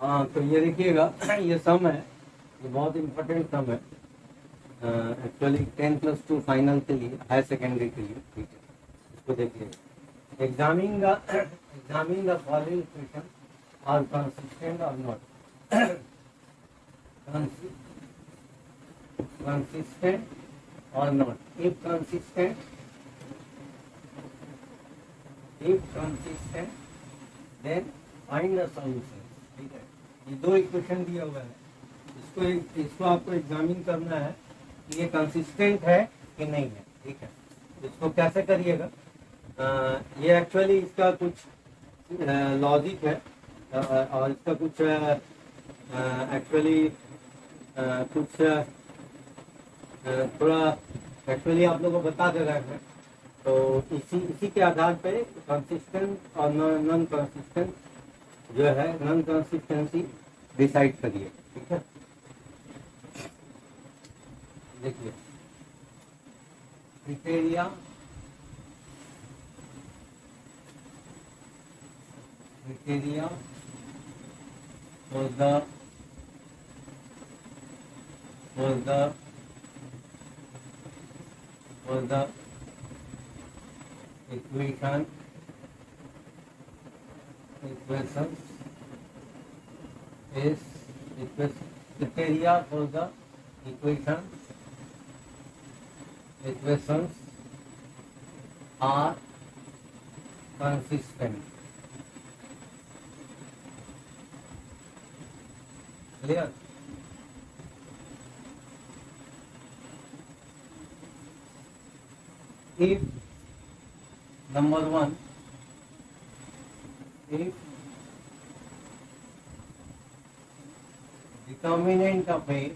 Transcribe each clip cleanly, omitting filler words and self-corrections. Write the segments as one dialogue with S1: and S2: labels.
S1: हाँ, तो ये देखिएगा ये सम है, ये बहुत इम्पोर्टेंट सम है एक्चुअली 10+2 फाइनल के लिए, हायर सेकेंडरी के लिए। ठीक है, इसको देखिए। Examining the following equation are consistent और not. consistent or not. If consistent, then find the solution. ठीक है, ये दो इक्वेशन दिया हुआ है, इसको आपको एग्जामिन करना है कि ये कंसिस्टेंट है कि नहीं है। ठीक है, इसको कैसे करिएगा, ये एक्चुअली इसका कुछ लॉजिक है और इसका कुछ एक्चुअली कुछ थोड़ा एक्चुअली आप लोगों को बता दे रहे हैं। तो इसी के आधार पे कंसिस्टेंट और नॉन कंसिस्टेंट जो है, नॉन कंसिस्टेंसी डिसाइड करिए। ठीक है, देखिए criteria for the equations is criteria for the equations are consistent. Clear? If number one, if determinant of A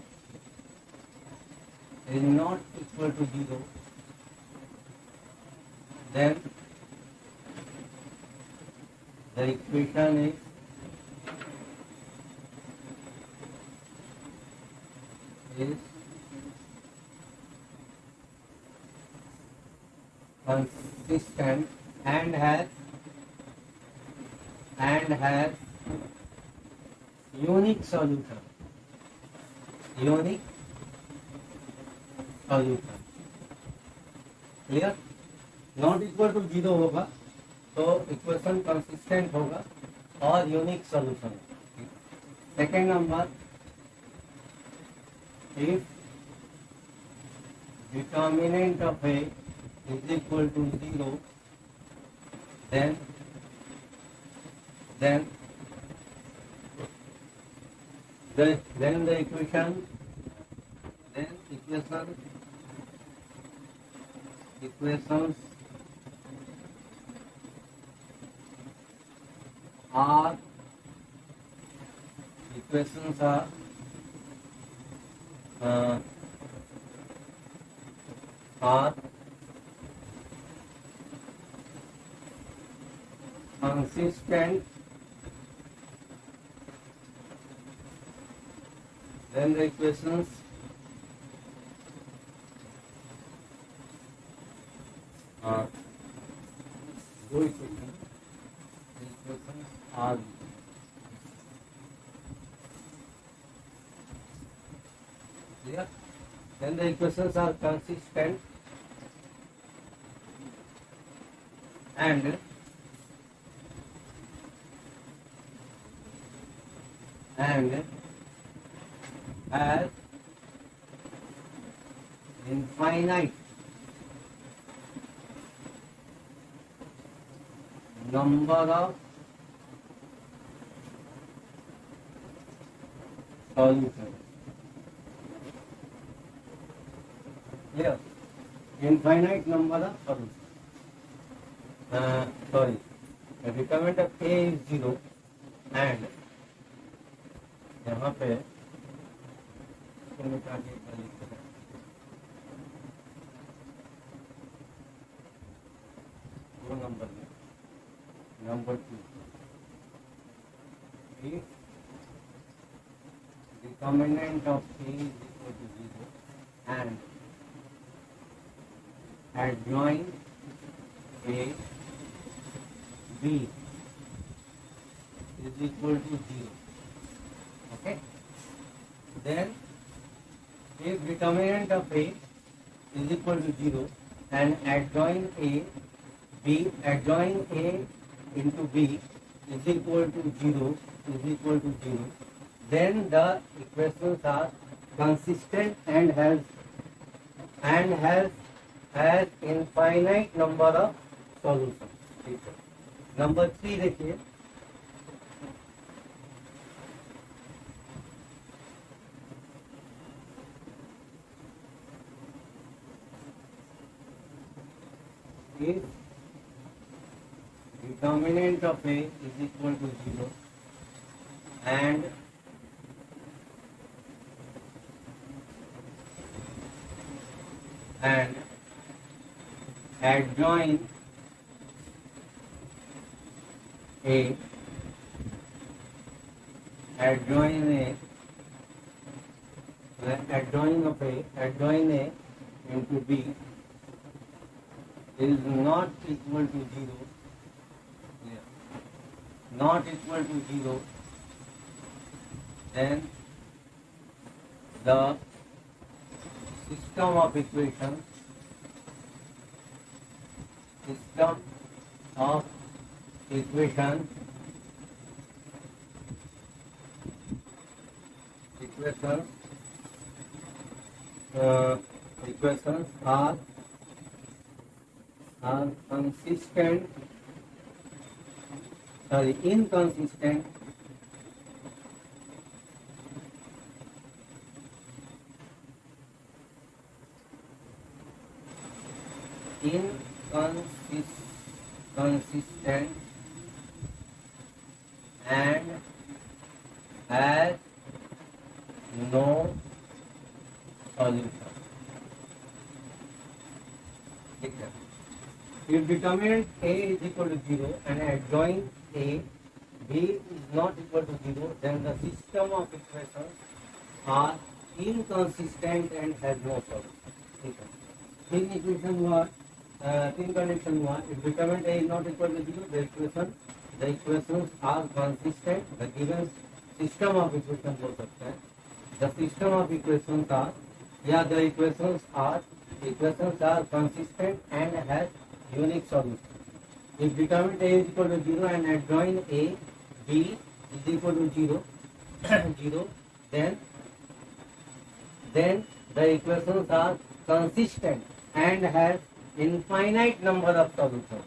S1: is not equal to 0, then the equation is consistent and has unique solution. Clear? Not equal to 0 होगा तो equation consistent होगा और unique solution. Second number, if determinant of A is equal to 0, then the equations are consistent, then the equations are clear? Then the equations are consistent and has infinite number of solutions. Clear? Infinite number of solutions. Sorry, the determinant of A is 0 and यहाँ पे दो number में number 2, if determinant of A is equal to 0 and adjoint A B is equal to 0, Okay. Then if determinant of A is equal to 0 and adjoin A into B is equal to 0, then the equations are consistent and has infinite number of solutions. ठीक है. Number 3 देखिए. If determinant of A is equal to 0 and adjoin A into B is not equal to 0, then the system of equations equations are inconsistent and has no solution. ठीक है. If determinant A is equal to 0 and adjoin A B is not equal to 0, then the system of equations are inconsistent and has no solution. ठीक है. तीन equation हुआ, तीन condition हुआ. If determinant A is not equal to 0, the equations are consistent. The given system of equations बोल सकते हैं. The system of equations are, या the equations are consistent and has unique solution. If determinant A is equal to 0 and adjoin A B is equal to 0, then the equations are consistent and has infinite number of solutions.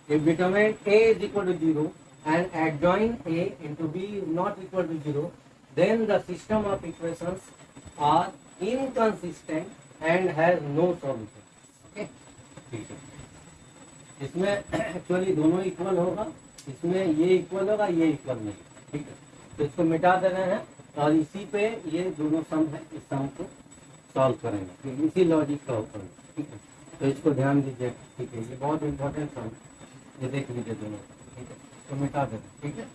S1: If determinant A is equal to 0 and adjoin A into B is not equal to 0, then the system of equations are inconsistent and has no solution. Okay? ठीक है. इसमें actually दोनों equal होगा, इसमें ये equal होगा, ये equal नहीं. ठीक है. तो इसको मिटा देना है और इसी पे ये दोनों सम है, इस सम को सॉल्व करेंगे. इसी लॉजिक का होगा. ठीक है. तो इसको ध्यान दीजिए. ठीक है. ये बहुत इंपॉर्टेंट सम, ये देख लीजिए दोनों. ठीक है. इसको मिटा देना. ठीक है.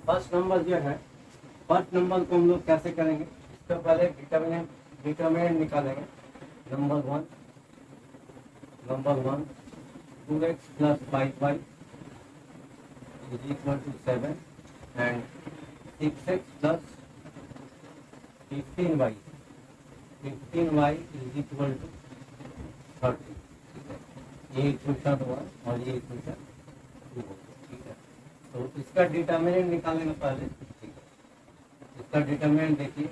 S1: फर्स्ट नंबर जो है, फर्स्ट नंबर को हम लोग कैसे करेंगे? इससे पहले डिटर्मिनेंट निकालेंगे. Number one 2x plus 5y is equal to 7 and 6x plus 15y is equal to 30. ये इक्वेशन हुआ और ये इक्वेशन 2 होगा. ठीक है. तो इसका डिटर्मिनेंट निकालेंगे पहले. ठीक है. इसका डिटर्मिनेंट देखिए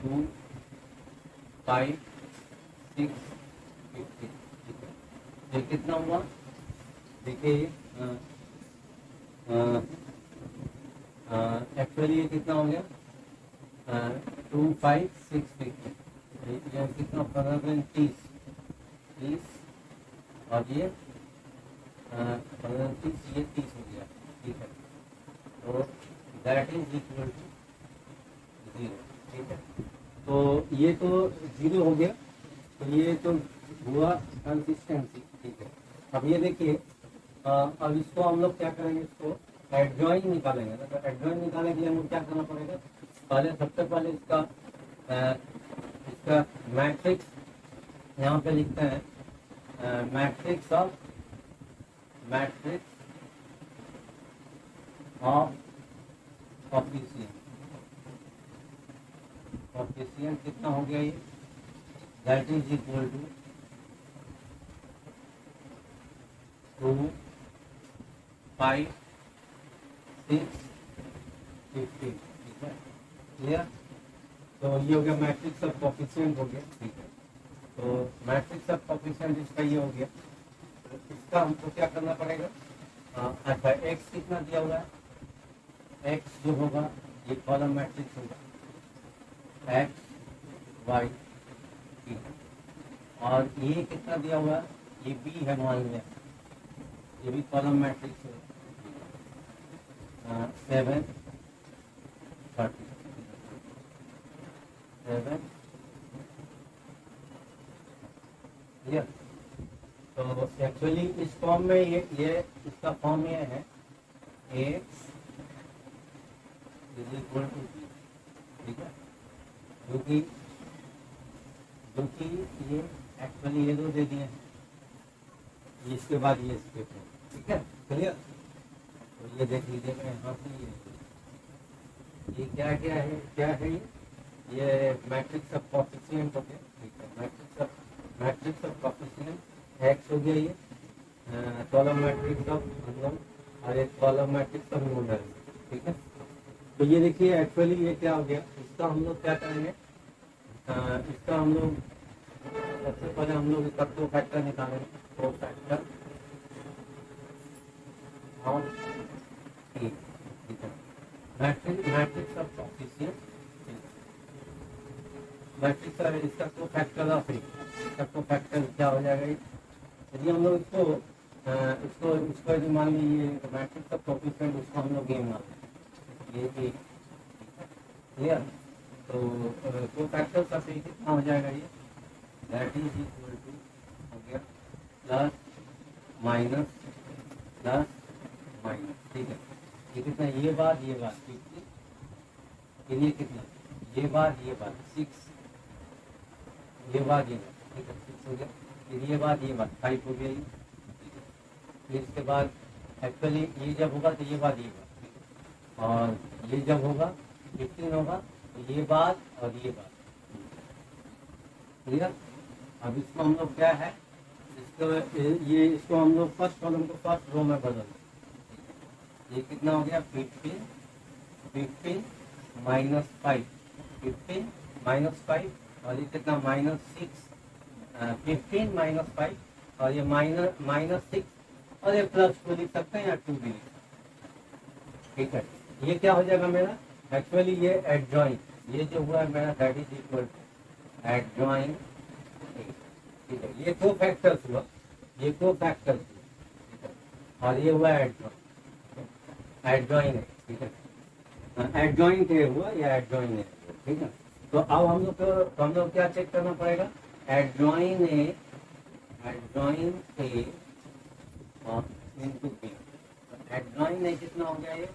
S1: 2, 5, 6, 15. ठीक है. ये कितना हुआ? देखिए एक्चुअली ये कितना हो गया? 2, 5, 6, 15. ये कितना? 15, 30 और ये 15, 30, ये 30 हो गया. ठीक है. तो दैट इज इक्वल टू 0. ठीक है. तो ये तो 0 हो गया. तो ये तो हुआ कंसिस्टेंसी. ठीक है. अब ये देखिए, अब इसको हम लोग क्या करेंगे, इसको एडजॉइन निकालेंगे। तो एडजॉइन निकालने के लिए हमें क्या करना पड़ेगा, पहले सबसे पहले इसका मैट्रिक्स यहाँ पे लिखते हैं, मैट्रिक्स ऑफ कोफिशिएंट कितना हो गया ये, दैट इज इक्वल टू 2, 5, 6, 15। ठीक है, क्लियर। तो ये हो गया मैट्रिक्स ऑफ कोफिशिएंट हो गया। ठीक है, तो मैट्रिक्स ऑफ कोफिशिएंट इसका ये हो गया। तो इसका हमको क्या करना पड़ेगा, अच्छा एक्स कितना दिया हुआ है, एक्स जो होगा ये कॉलम मैट्रिक्स होगा, एक्स वाई। ठीक है, और ये कितना दिया हुआ है, ये बी है मान लिया, ये भी कॉलम मैट्रिक्स है, 7, 30, 7। क्लियर। तो एक्चुअली इस फॉर्म में ये इसका फॉर्म ये है, X is equal to B. ठीक है, क्योंकि ये एक्चुअली ये दो दे दिए हैं, इसके बाद ये स्टेप है। ठीक है, क्लियर। तो ये देख लीजिएगा यहाँ से ये क्या है ये मैट्रिक्स ऑफ कोफिशिएंट हो गया। ठीक है, मैट्रिक्स ऑफ कोफिशिएंट एक्स हो गया, ये कॉलम मैट्रिक्स ऑफ अननोन और एक कॉलम मैट्रिक्स ऑफ नोन। ठीक है, तो ये देखिए एक्चुअली ये क्या हो गया, इसका हम लोग क्या करेंगे, इसका हम लोग सबसे पहले हम लोग इसका को फैक्टर निकालेंगे, को फैक्टर और ठीक है, मैट्रिक्स ऑफ कोफिशिएंट, मैट्रिक्स और इसका को फैक्टर ऑफ इसका को फैक्टर क्या हो जाएगा, यदि हम लोग इसको यदि मान लीजिए मैट्रिक्स ऑफ कोफिशिएंट, उसको हम लोग मान ये क्लियर। तो को फैक्टर का सही कितना हो जाएगा, ये दैट इज इक्वल टू हो गया प्लस माइनस प्लस माइनस। ठीक है, ये कितना, ये बात 50, फिर ये कितना, ये बात 6, ये बात ठीक है 6 हो गया, फिर ये बात 5 हो गया, ये फिर इसके बाद एक्चुअली ये जब होगा तो ये बात और ये जब होगा 15 होगा, तो ये बात और ये बात। क्लियर। अब इसको हम लोग क्या है, इसको हम लोग फर्स्ट कॉलम को फर्स्ट रो में बदल, ये कितना हो गया 15 माइनस 5, 15 माइनस 5 और ये कितना -6, 15 माइनस 5 और ये -6 और ये +2 लिख सकते हैं या 2 भी लिख सकते हैं। ठीक है, ये क्या हो जाएगा मेरा, एक्चुअली ये एडजॉइन, ये जो हुआ है मेरा that is equal to adjoint. ठीक है, ये को फैक्टर्स हुआ, ये को फैक्टर्स हुआ और ये हुआ एडजॉइन है। ठीक है, एडजॉइन के हुआ या एडजॉइन है। ठीक है, तो अब हम लोग क्या चेक करना पड़ेगा, एडजॉइन ए और इनटू बी। एडजॉइन ए कितना हो गया, ये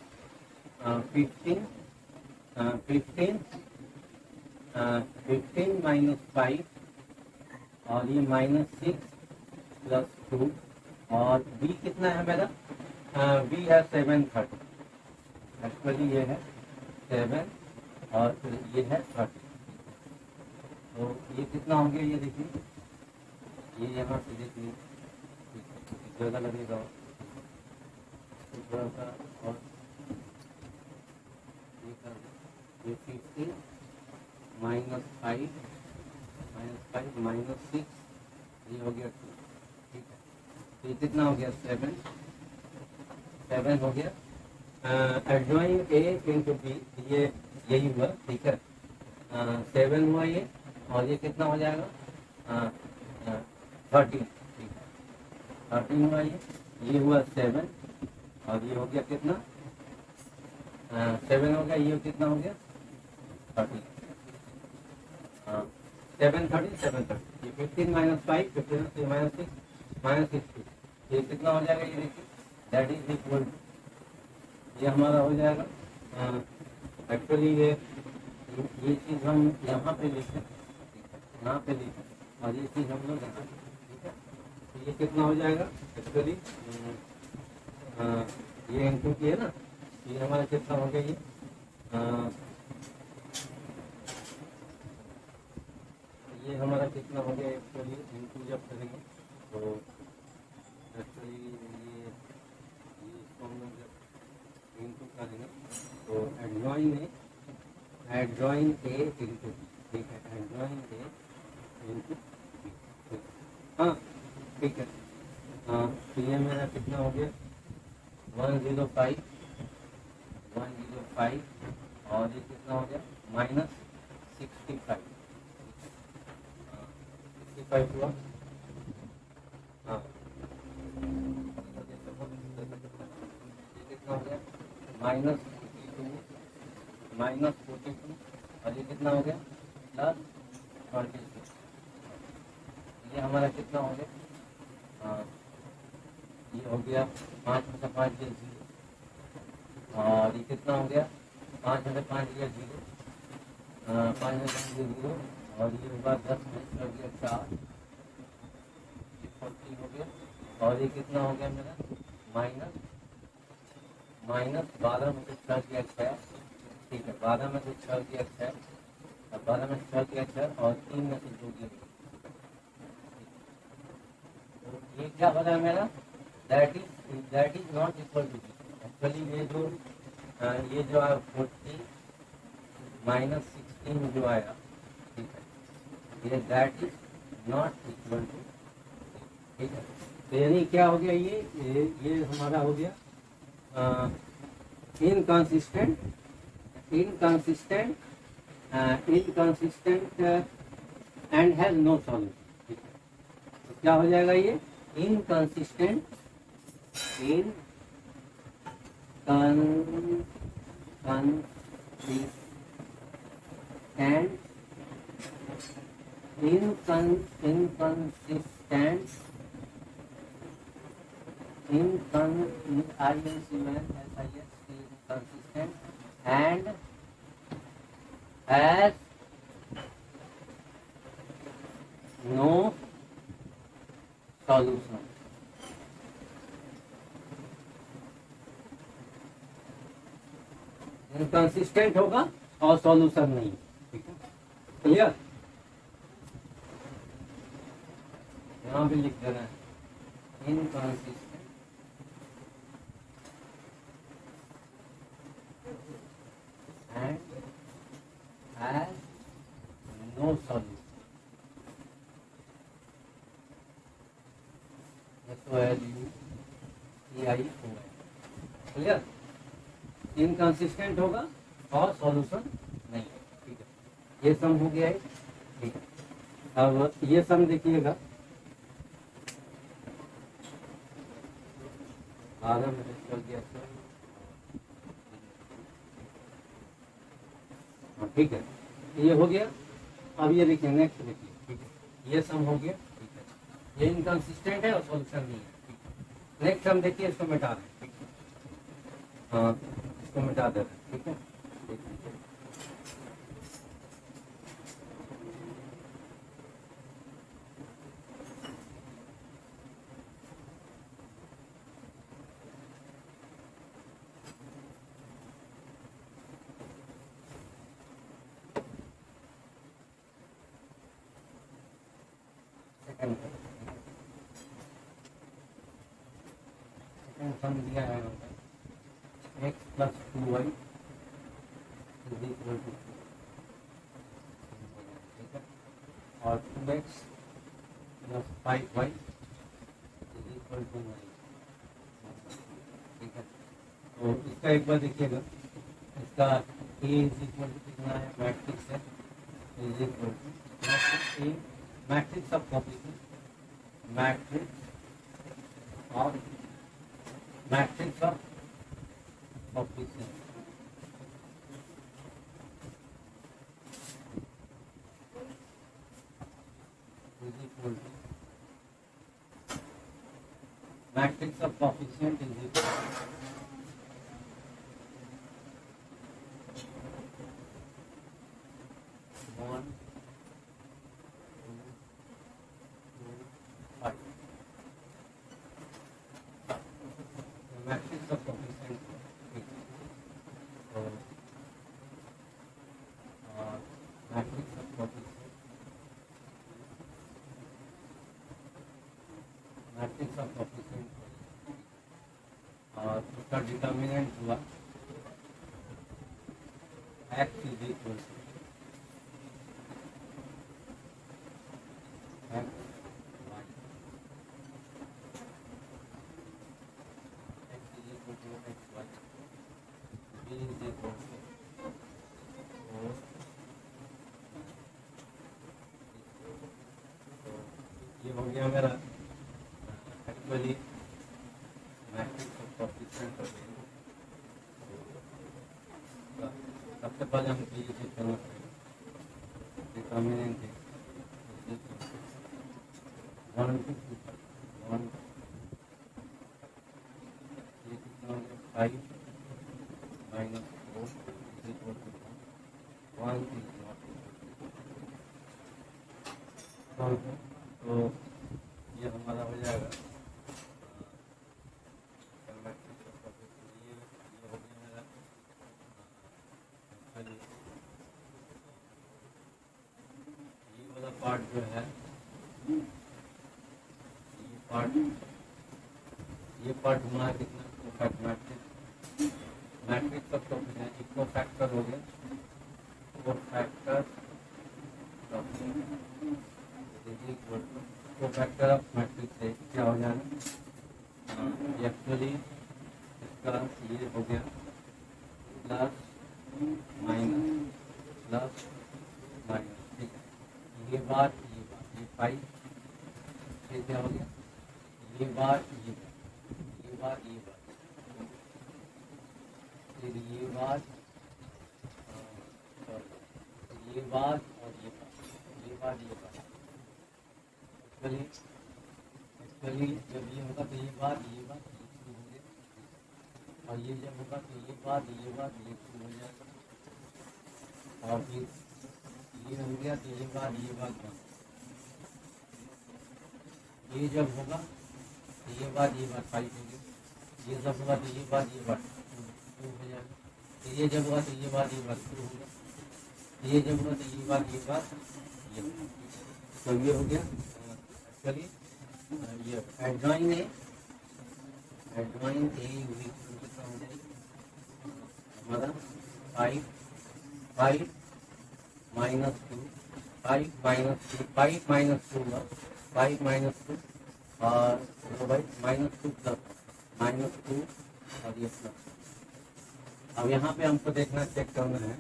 S1: 15 माइनस 5 और ये -6 + 2 और बी कितना है मेरा, बी है 730। एक्चुअली ये है 7 और ये है 30। तो ये कितना हो गया, ये देखिए, ये यहाँ से देखिए जगह लगेगा थोड़ा सा, और ये 15 माइनस 5 -6 ये हो गया 2। ठीक है, तो ये कितना हो गया 7 हो गया। एडजॉइन ए इंटू बी, ये यही हुआ। ठीक है, 7 हुआ ये और ये कितना हो जाएगा 13। ठीक है, 13 हुआ ये हुआ 7 और ये हो गया कितना 7 हो गया, ये कितना हो गया 30। 7 30 7 30, ये 15 माइनस 5 15 माइनस 6 -6। ये कितना हो जाएगा, ये देखिए दैट इज इक्वल टू, ये हमारा हो जाएगा एक्चुअली ये चीज़ हम यहाँ पे लिखें, यहाँ पे लिखें और ये चीज़ हम लोग यहाँ, ठीक है। तो ये कितना हो जाएगा एक्चुअली, ये इनटू की है ना, ये हमारा कितना हो गया, ये हमारा कितना हो गया एक्चुअली, इनटू जब करेंगे तो एक्चुअली ये इसको हम लोग जब इनटू करेंगे तो एडजॉइन ए इंटू बी, ठीक है, एडजॉइन ए इंटू बी, हाँ ठीक है। हाँ तो ये मेरा कितना हो गया 105 और ये कितना हो गया -65, 65 हुआ, हाँ ये कितना हो गया -42 और ये कितना हो गया +46, ये हमारा कितना हो गया, हाँ ये हो गया 5 में से 5 गया 0 और ये कितना हो गया 5 में से 5 गया 0, 5 में से 5 गया 0 और ये होगा 10 में से गया 4, 40 हो गया और ये कितना हो गया मेरा -12 में से 6 गया 6, ठीक है, 12 में से 6 गया 6 और 12 में से 6 गया 6 और 3 में से 2 गया, तो ये क्या बना मेरा, that is not equal to actually ये जो आया 40 -16 जो आया, ठीक है, ये that is not equal to, ठीक है। तो यानी क्या हो गया, ये हमारा हो गया inconsistent and has no solution, ठीक है। तो क्या हो जाएगा ये inconsistent inconsistent and has no solution. Inconsistent होगा और सॉल्यूशन नहीं, ठीक है, क्लियर। यहाँ भी लिख देना है inconsistent and has no solution. Clear, inconsistent होगा और सॉल्यूशन नहीं है, ठीक है। ये सम हो गया है, ठीक है। अब ये सम देखिएगा 12 में से चल गया, ठीक है, ये हो गया। अब ये देखिए नेक्स्ट देखिए, ठीक है, ये सम हो गया, ठीक है, ये इनकंसिस्टेंट है और सॉल्यूशन नहीं है, ठीक है। नेक्स्ट हम देखिए, इसको मिटा दें, ठीक है, हाँ इसको मिटा दे रहे हैं, ठीक है, सेकंड सम दिया है x + 2y is equal to, ठीक है, और 2x + 5y is equal to 9, ठीक है। तो इसका एक बार देखिएगा, इसका a इज इक्वल टू कितना है, मैट्रिक्स है, is equal to matrix A, matrix of copy, matrix of copy is equal to matrix of coefficient is equal one matrix of coefficient matrix of coefficient matrix of coefficient और उसका determinant हुआ x is equal to x y x is equal to x y b is equal to 4 ये हो गया मेरा actually matrix of coefficient हो गया। सबसे पहले हम ये चीज करना पड़ेगा डिटर्मिनेंट है 1 to 2 1 ये कितना हो गया 5 minus 4 is equal to 1 is not equal to तो ये हमारा हो जाएगा मैट्रिक्स ऑफ कोएफिशिएंट ये हो गया मेरा ये वाला पार्ट जो है ये पार्ट हमारा कितना कोफैक्ट मैट्रिक्स ऑफ कोएफिशिएंट एक कोफैक्टर हो गया कोफैक्टर कोफैक्टर ऑफ मैट्रिक्स है क्या हो जाना एक्चुअली इसका ये हो गया प्लस माइनस ठीक है ये बार ये 5 ये क्या हो गया ये बार फिर ये बार ये बार और ये बार एक्चुअली जब ये होगा तो ये बार शुरू हो गया और ये जब होगा तो ये बार शुरू हो जाएगा और फिर ये हो गया तो ये बार ये जब होगा तो ये बार 5 हो गया ये जब होगा तो ये बार 2 हो जाएगा तो ये जब होगा तो ये बार शुरू हो गया ये जब होगा तो ये बार तो ये हो गया चलिए ये एडजॉइन ए कितना हो जाएगी हमारा 5 minus 2 5 minus 2 और भाई -2 प्लस -2 और ये प्लस अब यहाँ पे हमको देखना चेक करना है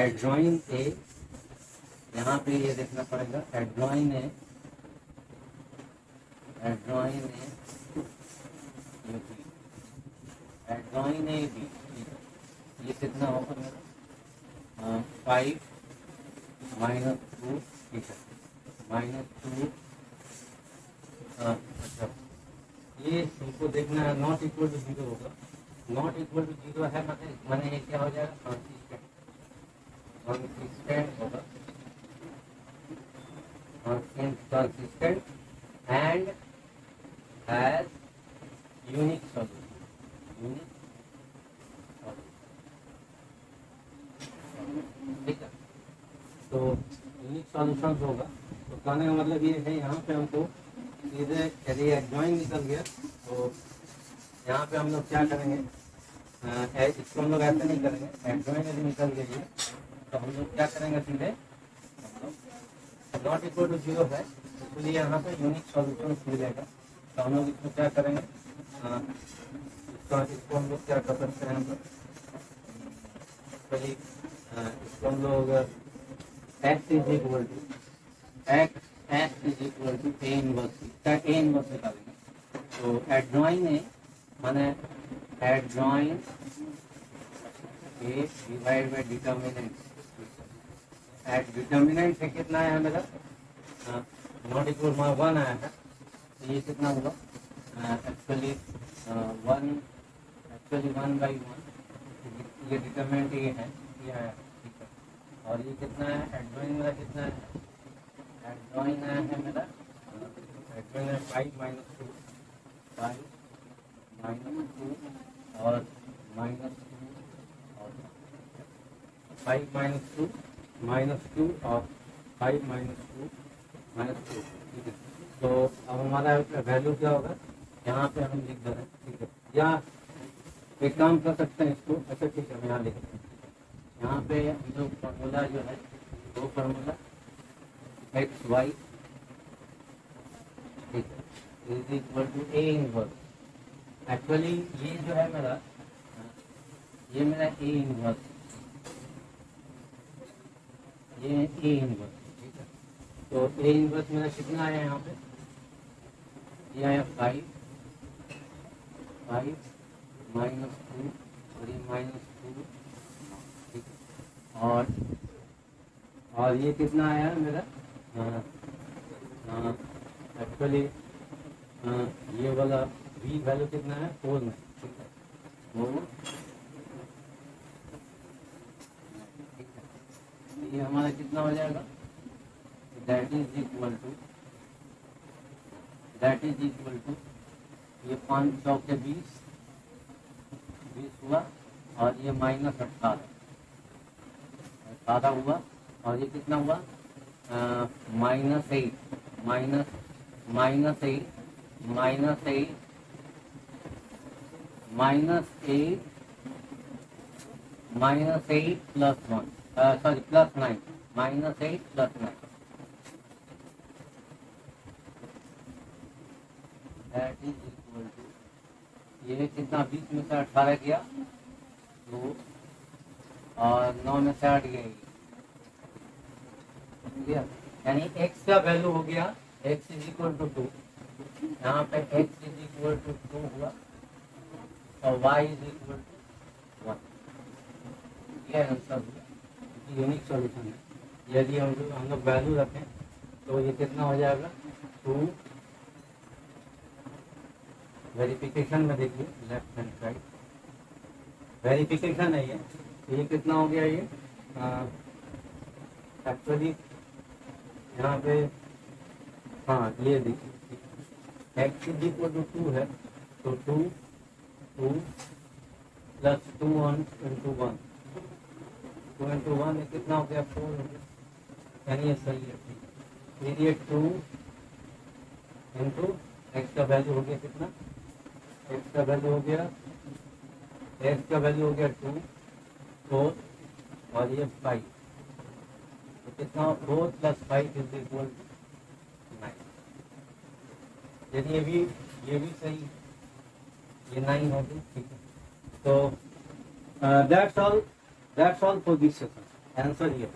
S1: एडजॉइन ए यहाँ पे ये देखना पड़ेगा एडजॉइन ए बी ये कितना होगा मेरा 5 -2 ठीक है -2 अच्छा ये हमको देखना है नॉट इक्वल टू 0 होगा नॉट इक्वल टू 0 है माने ये क्या हो जाएगा कंसिस्टेंट होगा consistent and has unique solution ठीक है तो यूनिक सॉल्यूशन होगा तो कहने का मतलब ये है यहाँ पे हमको सीधे यदि एडजॉइन निकल गया तो यहाँ पे हम लोग क्या करेंगे इसको हम लोग ऐसे नहीं करेंगे एडजॉइन यदि निकल गई है तो हम लोग क्या करेंगे सीधे नॉट इक्वल टू 0 है इसलिए यहाँ पे यूनिक सॉल्यूशन मिलेगा तो हम लोग इसको क्या करेंगे इसको हम लोग क्या कर सकते हैं इसको हम लोग x is equal to a inverse निकालेंगे तो एडजॉइन है माने adjoint A divide by determinant determinant है कितना है मेरा नॉट इक्वल 1 आया है तो ये कितना होगा एक्चुअली वन बाई वन, ये डिटरमिनेंट ये है, ये है, ठीक है। और ये कितना है, एडजॉइन मेरा कितना है, एडजॉइन है मेरा, एडजॉइन है 5 माइनस 2, 5 माइनस 2 और माइनस 2 और 5 माइनस 2 माइनस 2 और 5 माइनस 2 माइनस 2, ठीक है। तो अब हमारा वैल्यू क्या होगा, यहाँ पे हम लिख दे रहे हैं, ठीक है। या एक काम कर सकते हैं इसको, अच्छा ठीक है, मैं यहाँ लिख रहा हूँ। यहाँ पे जो फॉर्मूला जो है, वो फॉर्मूला एक्स वाई, ठीक है, is equal to A inverse. Actually ये जो है मेरा, ये मेरा ए इनवर्स, ये ए इनवर्स, ठीक है। तो ए इनवर्स मेरा कितना आया यहाँ पे, ये आया 5 माइनस 2 और ये माइनस 2, ठीक है। और ये कितना आया मेरा, एक्चुअली ये वाला v वैल्यू कितना है 4 में, ठीक है, 4, ठीक है। ये हमारा कितना हो जाएगा, दैट इज इक्वल टू ये 5 चौक के 20 हुआ, और ये माइनस 18 हुआ, और ये कितना हुआ, minus 8 minus 8 plus 1, sorry plus 9, minus 8 plus 9, that is equal to ये कितना 20 में से 18 गया 2 और 9 में से 8 गया, यानी x का वैल्यू हो गया x इज इक्वल टू 2, यहाँ पे x इज इक्वल टू 2 हुआ और y इज इक्वल टू 1, ये आंसर हुआ। यूनिक सॉल्यूशन है। यदि हम लोग वैल्यू रखें तो ये कितना हो जाएगा 2, वेरिफिकेशन में देखिए लेफ्ट हैंड साइड वेरिफिकेशन है ये, तो ये कितना हो गया, ये एक्चुअली यहाँ पे, हाँ ये देखिए एक्स इज इक्वल टू 2 है, तो 2 प्लस 2 इंटू 1, 2 इंटू 1 कितना हो गया 4 हो गया, यानी ये सही है, फिर ये 2 इंटू एक्स का वैल्यू हो गया कितना, एक्स का वैल्यू हो गया 2 4 और ये 5, तो कितना 4 प्लस 5 इज इक्वल टू 9, यदि ये भी सही, ये 9 होगी, ठीक है। तो that's all for this session, answer ये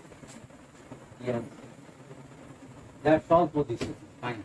S1: that's all for this session, fine.